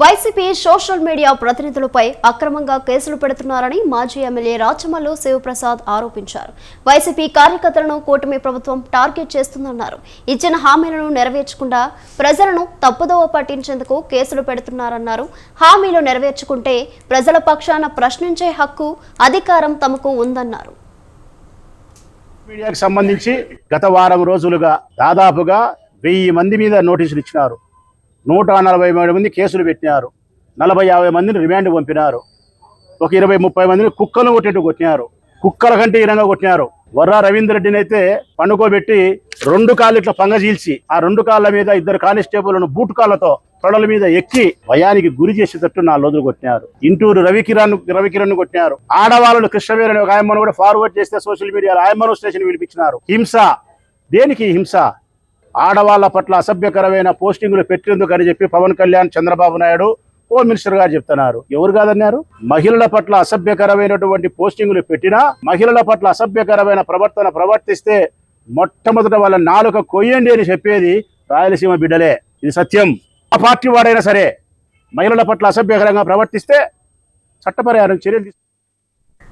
YCP social media ప్రతినిధులపై అక్రమంగా కేసులు పెడుతున్నారని మాజీ ఎమ్మెల్యే రాచమల్లు శివప్రసాద్ ఆరోపించారు. వైసీపీ కార్యకర్తలను కూటమి ప్రభుత్వం టార్గెట్ చేస్తుందన్నారు. ఇచ్చిన హామీలను నెరవేర్చకుండా ప్రజలను తప్పుదోవ పట్టించేందుకు కేసులు పెడుతున్నారన్నారు. హామీలు నెరవేర్చుకుంటే ప్రజల పక్షాన ప్రశ్నించే హక్కు, అధికారం తమకు ఉందన్నారు. మీడియాకు సంబంధించి గత వారం రోజులుగా దాదాపుగా 1000 మంది మీద నోటీసులు ఇచ్చినారు. 147 మంది కేసులు పెట్టినారు. 40-50 మందిని రిమాండ్ పంపినారు. ఒక 20-30 మందిని కుక్కలు కొట్టేట్టు కొట్టినారు. కుక్కల కంటే ఈరంగా కొట్టినారు. వర్రా రవీంద్ర రెడ్డిని అయితే పండుకోబెట్టి 2 కాళ్ళు ఇట్లా పంగజీల్చి ఆ 2 కాళ్ళ మీద 2 కానిస్టేబుల్ను బూట్ కాళ్ళతో తొడల మీద ఎక్కి భయానికి గురి చేసేటట్టు 4 రోజులు కొట్టినారు. ఇంటూరు రవికిరణ్ కొట్టినారు. ఆడవాళ్ళను కృష్ణవేర్ అనే ఒక ఆయమ్మను కూడా ఫార్వర్డ్ చేస్తే సోషల్ మీడియాలో ఆయమ్మను స్టేషన్ పిలిపించినారు. హింస దేనికి హింస? ఆడవాళ్ల పట్ల అసభ్యకరమైన పోస్టింగులు పెట్టేందుకు అని చెప్పి పవన్ కళ్యాణ్, చంద్రబాబు నాయుడు హోమ్ మినిస్టర్ గారు చెప్తున్నారు. ఎవరు కాదన్నారు? మహిళల పట్ల అసభ్యకరమైనటువంటి పోస్టింగులు పెట్టినా, మహిళల పట్ల అసభ్యకరమైన ప్రవర్తిస్తే మొట్టమొదట వాళ్ళ నాలుక కొయ్యండి అని చెప్పేది రాయలసీమ బిడ్డలే. ఇది సత్యం. ఆ పార్టీ వాడైనా సరే మహిళల పట్ల అసభ్యకరంగా ప్రవర్తిస్తే చట్టపరిహారం చర్యలు